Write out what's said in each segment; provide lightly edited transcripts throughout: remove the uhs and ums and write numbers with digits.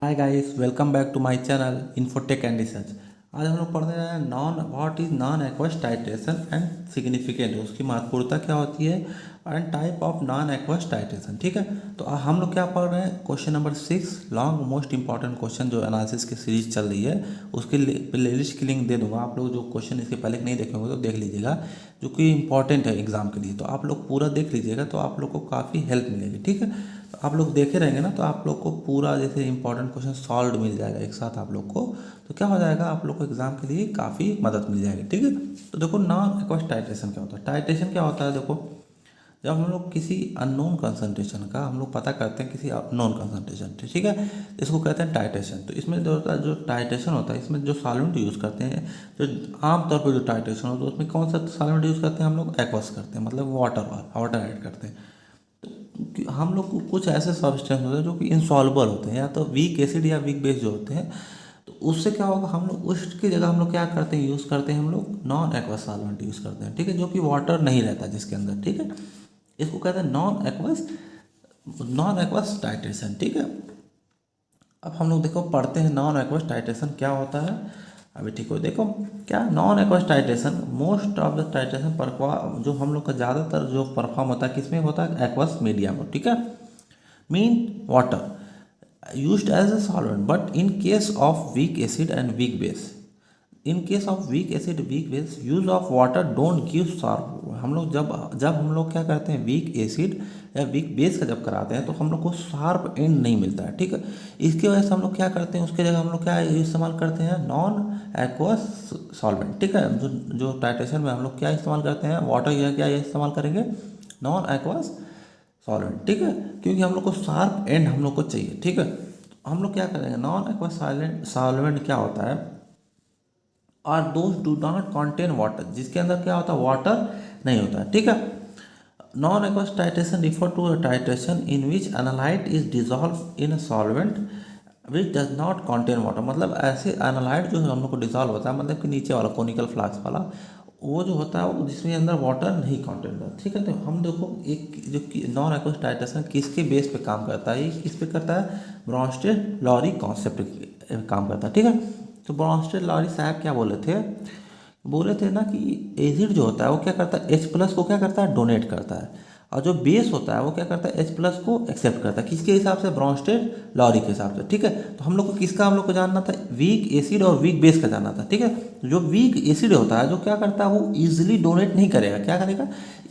Hi guys, welcome back to my channel Infotech and research. आज हम लोग पढ़ने रहे हैं what is non aqueous titration and significant, उसकी महत्वपूर्णता क्या होती है and type of non aqueous titration. ठीक है, तो हम लोग क्या पढ़ रहे हैं, question number 6 long most important question जो एनालिसिस की सीरीज चल रही है उसके प्ले लिस्ट की लिंक दे दूंगा। आप लोग जो क्वेश्चन इसके पहले नहीं देखे होंगे तो देख लीजिएगा, जो कि इंपॉर्टेंट है एग्जाम के लिए। तो आप लोग पूरा देख लीजिएगा तो आप लोग को काफ़ी हेल्प मिलेगी। ठीक है, तो आप लोग देखे रहेंगे ना तो आप लोग को पूरा जैसे इंपॉर्टेंट क्वेश्चन सॉल्व मिल जाएगा एक साथ आप लोग को। तो क्या हो जाएगा, आप लोग को एग्जाम के लिए काफ़ी मदद मिल जाएगी। ठीक है, तो देखो नॉन एक्वस टाइट्रेशन क्या होता है। टाइट्रेशन क्या होता है, देखो जब हम लोग किसी अननोन कंसंट्रेशन का हम लोग पता करते हैं किसी नॉन कंसंट्रेशन, ठीक है, इसको कहते हैं टाइट्रेशन। तो इसमें जो होता है, जो टाइट्रेशन होता है इसमें जो सॉल्वेंट यूज़ करते हैं, जो आमतौर पर जो टाइट्रेशन होता है उसमें कौन सा सॉल्वेंट यूज़ करते हैं, हम लोग एक्वस करते हैं, मतलब वाटर ऐड करते हैं। कि हम लोग को कुछ ऐसे सब्सटेंस होते हैं जो कि इंसॉल्युबल होते हैं, या तो वीक एसिड या वीक बेस जो होते हैं। तो उससे क्या होगा, हम लोग उसकी जगह हम लोग क्या करते हैं, यूज़ करते हैं, हम लोग नॉन एक्वस सॉल्वेंट यूज़ करते हैं। ठीक है, जो कि वाटर नहीं रहता जिसके अंदर। ठीक है, इसको कहते हैं नॉन एक्वस टाइट्रेशन। ठीक है, अब हम लोग देखो पढ़ते हैं नॉन एक्वस टाइट्रेशन क्या होता है। अभी ठीक हो, देखो क्या non aqueous titration, most of the titration जो हम लोग का ज़्यादातर जो परफॉर्म होता है किसमें होता है, एक्वस मीडिया में। ठीक है, mean water used as a solvent but in case of weak acid and weak base, in case of weak acid weak base use of water don't give sharp. हम लोग जब जब हम लोग क्या करते हैं, वीक एसिड या वीक बेस का जब कराते हैं तो हम लोग को शार्प एंड नहीं मिलता है। ठीक है, इसकी वजह से हम लोग क्या करते हैं, उसके जगह हम लोग क्या इस्तेमाल करते हैं, नॉन एक्वस सॉल्वेंट। ठीक है, जो जो टाइट्रेशन में हम लोग क्या इस्तेमाल करते हैं, वाटर या क्या इस्तेमाल करेंगे, नॉन एक्वस सॉल्वेंट। ठीक है, क्योंकि हम लोग को शार्प एंड हम लोग को चाहिए। ठीक है, तो हम लोग क्या करेंगे, नॉन एक्वस सॉल्वेंट क्या होता है, और those do not contain water, जिसके अंदर क्या होता है, वाटर नहीं होता है। ठीक है, non aqueous titration refer to a titration in which analyte is dissolve in a solvent which does not contain water. मतलब ऐसे एनालाइट जो हम लोग को डिजॉल्व होता है, मतलब कि नीचे वाला कोनिकल फ्लास्क वाला, वो जो होता है वो जिसमें अंदर वाटर नहीं कंटेंट होता। ठीक है, तो हम देखो एक जो नॉन एक्वस टाइट्रेशन किसके बेस पे काम करता है, ये किस पे करता है, ब्रॉन्स्टेड लॉरी कॉन्सेप्ट काम करता है। ठीक है, तो ब्रॉन्स्टेड लॉरी साहब क्या बोले थे ना कि एसिड जो होता है वो क्या करता है, H प्लस को क्या करता है, डोनेट करता है, और जो बेस होता है वो क्या करता है, H प्लस को एक्सेप्ट करता है। किसके हिसाब से, ब्रॉन्स्टेड लॉरी के हिसाब से। ठीक है, तो हम लोग को किसका हम लोग को जानना था, वीक एसिड और वीक बेस का जानना था। ठीक है, जो वीक एसिड होता है जो क्या करता है, वो इजिली डोनेट नहीं करेगा, क्या करेगा,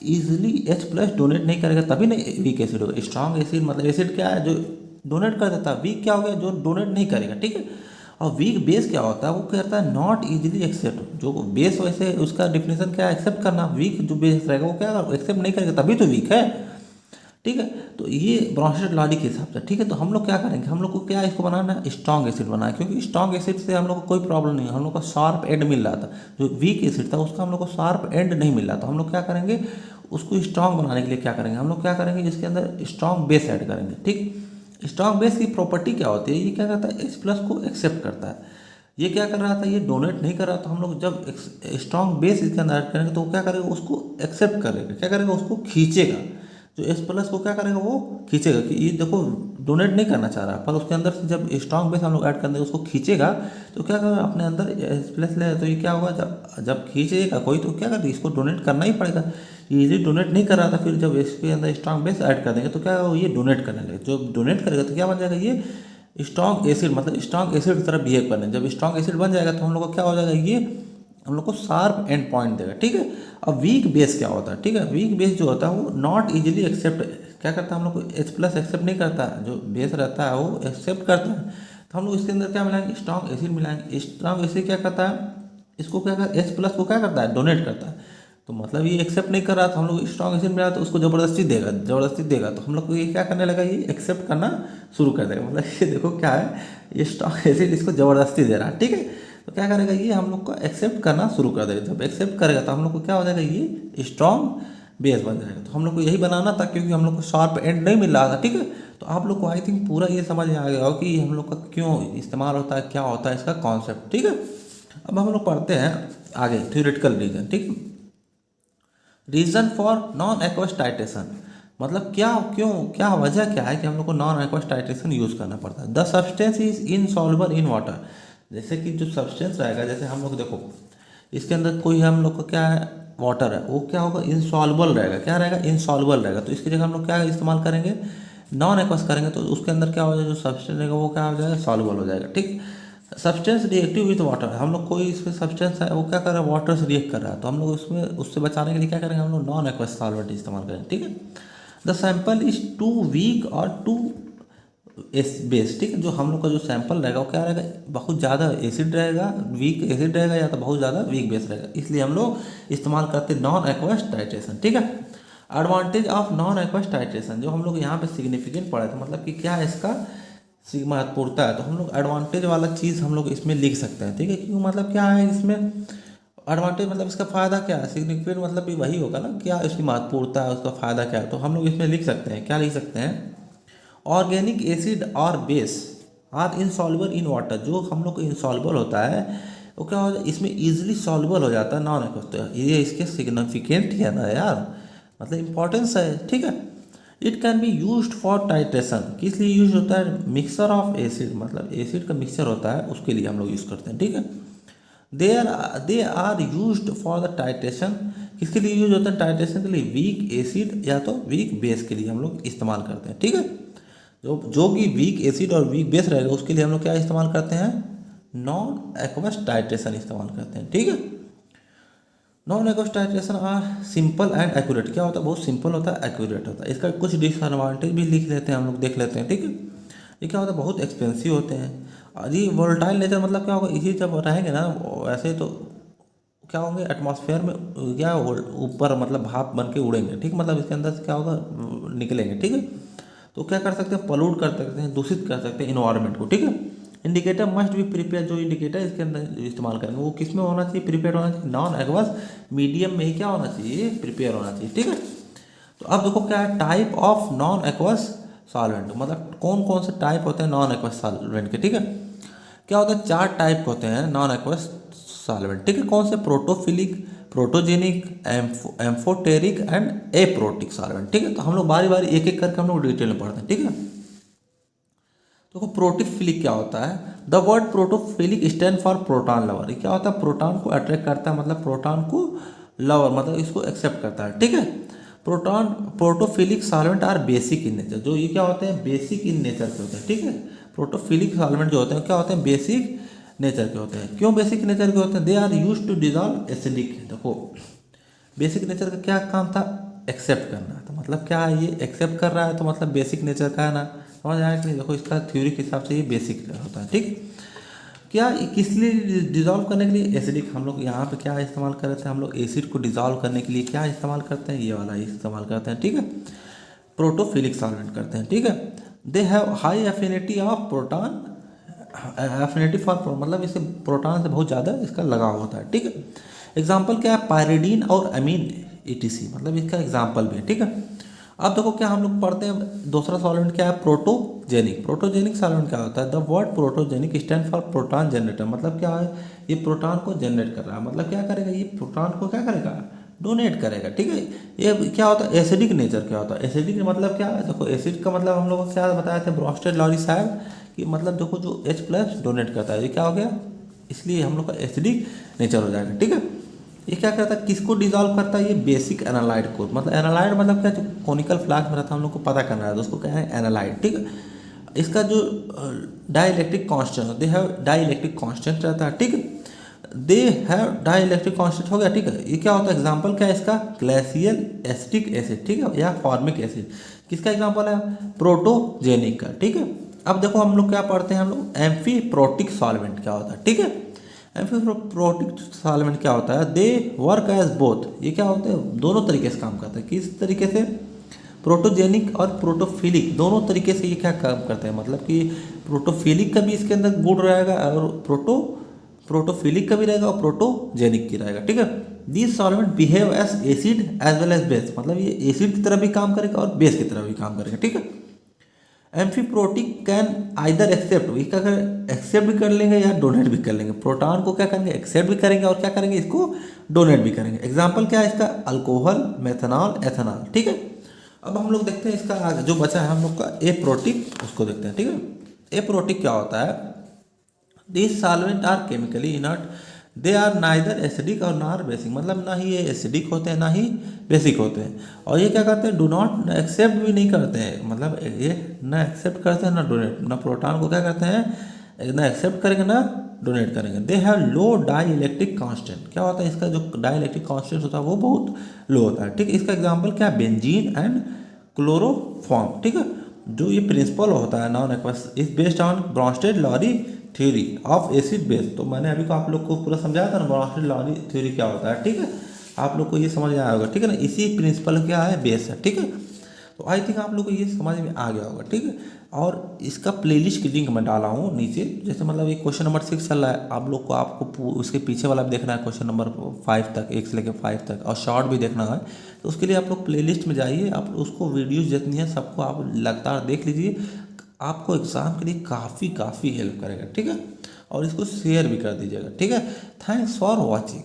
इजिली H प्लस डोनेट नहीं करेगा, तभी ना वीक एसिड होगा। स्ट्रॉन्ग एसिड मतलब एसिड क्या है, जो डोनेट कर देता है, वीक क्या हो गया, जो डोनेट नहीं करेगा। ठीक है, और वीक बेस क्या होता है, वो कहता है नॉट इजीली एक्सेप्ट। जो बेस वैसे उसका डिफिनेशन क्या है, एक्सेप्ट करना। वीक जो बेस रहेगा वो क्या एक्सेप्ट नहीं करेगा, तभी तो वीक है। ठीक है, तो ये ब्रॉन्स्टेड लॉरी के हिसाब से। ठीक है, तो हम लोग क्या करेंगे, हम लोग को क्या इसको बनाना है, स्ट्रॉन्ग एसिड बनाना है, क्योंकि स्ट्रॉन्ग एसिड से हम लोग को कोई प्रॉब्लम नहीं है, हम लोग को शार्प एंड मिल रहा था। जो वीक एसिड था उसका हम लोग को शार्प एंड नहीं मिल रहा, तो हम लोग क्या करेंगे, उसको स्ट्रॉन्ग बनाने के लिए क्या करेंगे, हम लोग क्या करेंगे, इसके अंदर स्ट्रॉन्ग बेस ऐड करेंगे। ठीक, स्ट्रॉन्ग बेस की प्रॉपर्टी क्या होती है, ये क्या करता है, H प्लस को एक्सेप्ट करता है। ये क्या कर रहा था, ये डोनेट नहीं कर रहा, तो हम लोग जब स्ट्रॉन्ग बेस इसके अंदर ऐड करेंगे तो वो क्या करेगा, उसको एक्सेप्ट करेगा, क्या करेगा, उसको खींचेगा। जो एस प्लस को क्या करेगा, वो खींचेगा, कि ये देखो डोनेट नहीं करना चाह रहा, पर उसके अंदर से जब स्ट्रॉन्ग बेस हम लोग ऐड कर देंगे उसको खींचेगा, तो क्या करेगा, अपने अंदर एस प्लस ले, तो ये क्या होगा, जब जब खींचेगा कोई तो क्या करेगा, इसको डोनेट करना ही पड़ेगा। ये डोनेट नहीं कर रहा था, फिर जब इसके अंदर स्ट्रॉन्ग बेस ऐड कर देंगे तो क्या होगा, ये डोनेट करने लगे। जब डोनेट करेगा तो क्या बन जाएगा, ये स्ट्रॉन्ग एसिड, मतलब स्ट्रॉन्ग एसिड की तरह बिहेव करने। जब स्ट्रॉन्ग एसिड बन जाएगा तो हम लोग को क्या हो जाएगा, ये हम लोग को शार्प एंड पॉइंट देगा। ठीक है, अब वीक बेस क्या होता है, ठीक है, वीक बेस जो होता है वो नॉट इजीली एक्सेप्ट, क्या करता है, हम लोग को H प्लस एक्सेप्ट नहीं करता, जो बेस रहता है वो एक्सेप्ट करता है। तो हम लोग इसके अंदर क्या मिलाएंगे, स्ट्रॉन्ग एसिड मिलाएंगे। स्ट्रॉन्ग एसिड क्या करता है, इसको क्या करता है, H प्लस को क्या करता है, डोनेट करता है। तो मतलब ये एक्सेप्ट नहीं कर रहा था, हम लोग स्ट्रॉन्ग एसिड मिला तो उसको ज़बरदस्ती देगा, तो हम लोग को ये क्या करने लगा, ये एक्सेप्ट करना शुरू कर देगा। मतलब ये देखो क्या है, ये स्ट्रॉन्ग एसिड इसको ज़बरदस्ती दे रहा है। ठीक है, तो क्या करेगा, ये हम लोग को एक्सेप्ट करना शुरू कर देगा। जब एक्सेप्ट करेगा तो हम लोग को क्या हो जाएगा, ये स्ट्रॉन्ग बेस बन जाएगा। तो हम लोग को यही बनाना था, क्योंकि हम लोग को शार्प एंड नहीं मिल रहा था। ठीक है, तो आप लोग को आई थिंक पूरा ये समझ में आ गया हो कि हम लोग का क्यों इस्तेमाल होता है, क्या होता है इसका कॉन्सेप्ट। ठीक है, अब हम लोग पढ़ते हैं आगे थ्योरेटिकल रीजन। ठीक, reason for non aqueous titration, मतलब क्या क्यों क्या वजह क्या है कि हम लोग को नॉन एक्वस टाइट्रेशन यूज़ करना पड़ता है। The substance is insoluble in water, जैसे कि जो सब्सटेंस रहेगा, जैसे हम लोग देखो इसके अंदर कोई हम लोग को क्या है वाटर है, वो क्या होगा इनसॉल्युबल रहेगा, क्या रहेगा इनसॉल्युबल रहेगा। तो इसकी जगह हम लोग क्या इस्तेमाल करेंगे नॉन एक्वस करेंगे, तो उसके अंदर क्या हो जाएगा जो सब्सटेंस रहेगा वो क्या हो जाएगा सॉल्युबल हो जाएगा। ठीक, सब्सटेंस रिएक्टिव विद वाटर, हम लोग कोई इसमें सब्सटेंस है वो क्या कर रहा है वाटर से रिएक्ट कर रहा है, तो हम लोग उसमें उससे बचाने के लिए क्या करेंगे हम लोग नॉन एक्वस सॉल्वेंट इस्तेमाल करेंगे। ठीक है, the sample is too weak और टू बेस। ठीक है, जो हम लोग का जो सैंपल रहेगा वो क्या रहेगा बहुत ज़्यादा एसिड रहेगा, वीक एसिड रहेगा, या तो बहुत ज़्यादा वीक बेस रहेगा, इसलिए हम लोग इस्तेमाल करते हैं नॉन एक्वस टाइट्रेशन। ठीक है, advantage of non aqueous titration जो हम लोग यहाँ पे सिग्निफिकेंट पढ़े थे, मतलब कि क्या है इसका महत्वपूर्णता है, तो हम लोग एडवांटेज वाला चीज़ हम लोग इसमें लिख सकते हैं। ठीक है, क्यों मतलब क्या है इसमें एडवांटेज, मतलब इसका फ़ायदा क्या है, सिग्निफिकेंट मतलब भी वही होगा ना, क्या इसकी महत्वपूर्णता है उसका फ़ायदा क्या है, तो हम लोग इसमें लिख सकते हैं, क्या लिख सकते हैं ऑर्गेनिक एसिड और base are insoluble in water, जो हम लोग को इनसॉल्युबल होता है वो क्या हो जाए इसमें ईजिली सॉल्युबल हो जाता है नॉन एक्वस, तो ये इसके सिग्निफिकेंट है ना यार, मतलब इंपॉर्टेंस है। ठीक है, it can be use for titration, किस लिए यूज होता है मिक्सर ऑफ एसिड, मतलब एसिड का मिक्सचर होता है उसके लिए हम लोग यूज़ करते हैं। ठीक है, they are use for the titration, किसके लिए यूज होता है टाइट्रेशन के लिए वीक एसिड या तो वीक बेस के लिए हम लोग इस्तेमाल करते हैं। ठीक है, जो कि वीक एसिड और वीक बेस रहेगा उसके लिए हम लोग क्या इस्तेमाल करते हैं नॉन एक्वस टाइट्रेशन इस्तेमाल करते हैं। ठीक है, non aqueous titration are simple and accurate, क्या होता है बहुत सिंपल होता है एक्यूरेट होता है, इसका कुछ डिसएडवांटेज भी लिख लेते हैं हम लोग देख लेते हैं। ठीक है, ये क्या होता है बहुत एक्सपेंसिव होते हैं, और ये वोलेटाइल नेचर मतलब क्या होगा इसी जब रहेंगे ना वैसे तो क्या होंगे एटमॉस्फेयर में क्या ऊपर मतलब भाप बन के उड़ेंगे। ठीक, मतलब इसके अंदर से क्या होगा निकलेंगे। ठीक है, तो क्या कर सकते हैं पॉल्यूट कर सकते हैं, दूषित कर सकते हैं इन्वायरमेंट को। ठीक है, इंडिकेटर मस्ट बी प्रिपेयर, जो इंडिकेटर इसके अंदर इस्तेमाल करेंगे वो किस में होना चाहिए प्रिपेयर होना चाहिए नॉन एक्वस मीडियम में ही क्या होना चाहिए प्रिपेयर होना चाहिए। ठीक है, तो अब देखो क्या है type of non aqueous solvent, मतलब कौन कौन से टाइप होते हैं नॉन एक्वस सॉल्वेंट के। ठीक है, क्या होता है 4 टाइप होते हैं नॉन एक्वस सॉल्वेंट। ठीक है, कौन से protophilic, protogenic, amphoteric and aprotic solvent. ठीक है, तो हम लोग बारी बारी एक एक करके हम लोग डिटेल में पढ़ते हैं। ठीक है, तो प्रोटोफिलिक क्या होता है, the word protophilic stand for proton lover, क्या होता है प्रोटॉन को अट्रैक्ट करता है, मतलब प्रोटॉन को लवर मतलब इसको एक्सेप्ट करता है। ठीक है, protophilic solvent are basic in nature, जो ये क्या होते हैं बेसिक इन नेचर के होते हैं। ठीक है, प्रोटोफिलिक सॉल्वेंट जो होते हैं क्या होते हैं बेसिक नेचर के होते हैं। क्यों बेसिक नेचर के होते हैं, they are use to dissolve acidic. देखो बेसिक नेचर का क्या काम था एक्सेप्ट करना, तो मतलब क्या है ये एक्सेप्ट कर रहा है तो मतलब बेसिक नेचर का है ना, समझ आया कि नहीं। देखो इसका थ्योरी के हिसाब से ये बेसिक होता है। ठीक, क्या किस लिए डिजॉल्व करने के लिए एसिडिक, हम लोग यहाँ पे क्या इस्तेमाल कर रहे थे हम लोग एसिड को डिजॉल्व करने के लिए क्या इस्तेमाल करते हैं ये वाला इस्तेमाल करते हैं। ठीक है, प्रोटोफिलिक सॉल्वेंट करते हैं। ठीक है, they have high affinity of proton, affinity for मतलब इसे प्रोटॉन से बहुत ज़्यादा इसका लगाव होता है। ठीक है, एग्जाम्पल क्या है पायरिडीन और अमीन ETC, मतलब इसका एग्जाम्पल भी है। ठीक है, अब देखो क्या हम लोग पढ़ते हैं दूसरा सॉल्वेंट क्या है प्रोटोजेनिक। प्रोटोजेनिक सॉल्वेंट क्या होता है the word protogenic stand for proton generator, मतलब क्या है ये प्रोटॉन को जनरेट कर रहा है, मतलब क्या करेगा ये प्रोटॉन को क्या करेगा डोनेट करेगा। ठीक है, ये क्या होता है एसिडिक नेचर क्या होता है, एसिडिक मतलब क्या है देखो एसिड का मतलब हम लोग को क्या बताया था ब्रॉस्टेड लॉरी साहब कि मतलब देखो जो H+ डोनेट करता है ये क्या हो गया, इसलिए हम लोग का एसिडिक नेचर हो जाएगा। ठीक है, ये क्या करता है किसको डिजॉल्व करता है ये बेसिक एनालाइड को, मतलब एनालाइड मतलब क्या जो कोनिकल फ्लास्क में रहता है हम लोग को पता करना है तो उसको क्या है एनालाइड। ठीक है, इसका जो dielectric constant they have dielectric constant रहता है। ठीक है, दे हैव डाइलेक्ट्रिक कांस्टेंट हो गया। ठीक है, ये क्या होता है एग्जांपल क्या है इसका ग्लेशियल एसिटिक एसिड। ठीक है, या फॉर्मिक एसिड, किसका एग्जांपल है प्रोटोजेनिक का। ठीक है, अब देखो हम लोग क्या पढ़ते हैं हम लोग एम्फीप्रोटिक सॉल्वेंट क्या होता है। ठीक है, एम्फीप्रोटिक सॉल्वेंट क्या होता है दे वर्क एज बोथ, ये क्या होते हैं दोनों तरीके से काम करते हैं। किस तरीके से प्रोटोजेनिक और प्रोटोफिलिक दोनों तरीके से ये क्या काम करते हैं, मतलब कि प्रोटोफिलिक का भी इसके अंदर गुण रहेगा और प्रोटोफिलिक का भी रहेगा और प्रोटोजेनिक की रहेगा। ठीक है, this solvent behave as acid as well as base, मतलब ये एसिड की तरह भी काम करेगा और बेस की तरह भी काम करेगा। ठीक है, एम्फीप्रोटिक कैन आइदर एक्सेप्ट, इसका अगर एक्सेप्ट भी कर लेंगे या डोनेट भी कर लेंगे, प्रोटॉन को क्या करेंगे एक्सेप्ट भी करेंगे और क्या करेंगे इसको डोनेट भी करेंगे। एग्जाम्पल क्या है इसका अल्कोहल मेथनॉल एथेनॉल। ठीक है, अब हम लोग देखते हैं इसका जो बचा है हम लोग का एप्रोटिक, उसको देखते हैं। ठीक है, एप्रोटिक क्या होता है? This solvent are chemically inert, they are neither acidic और नॉर बेसिक, मतलब ना ही ये एसिडिक होते हैं ना ही बेसिक होते हैं। और ये क्या करते हैं? डू नॉट एक्सेप्ट भी नहीं करते हैं, मतलब ये ना एक्सेप्ट करते हैं ना डोनेट, ना प्रोटॉन को क्या करते हैं, ना एक्सेप्ट करेंगे ना डोनेट करेंगे। They have low dielectric constant, क्या होता है इसका जो डाई इलेक्ट्रिक कॉन्स्टेंट होता है वो बहुत लो होता है। ठीक है, इसका एग्जाम्पल क्या है? Benzene and chloroform. ठीक है, जो ये प्रिंसिपल होता है non aqueous is based on Bronsted Lowry theory of acid base. तो मैंने अभी को आप लोग को पूरा समझाया था ना ब्रॉन्स्टेड लॉरी थ्योरी क्या होता है। ठीक है, आप लोग को ये समझ में आया होगा। ठीक है ना, इसी प्रिंसिपल क्या है, बेस है। ठीक है, तो आई थिंक आप लोग को ये समझ में आ गया होगा। ठीक है, और इसका प्लेलिस्ट की लिंक मैं डाला हूँ नीचे, जैसे मतलब ये क्वेश्चन नंबर 6 चल रहा है, आप लोग को आपको उसके पीछे वाला भी देखना है, क्वेश्चन नंबर 5 तक, 1 से लेकर 5 तक, और शॉर्ट भी देखना है। तो उसके लिए आप लोग प्लेलिस्ट में जाइए, आप उसको वीडियोज जितनी है सबको आप लगातार देख लीजिए, आपको एग्ज़ाम के लिए काफ़ी हेल्प करेगा। ठीक है, और इसको शेयर भी कर दीजिएगा। ठीक है, थैंक्स फॉर वॉचिंग।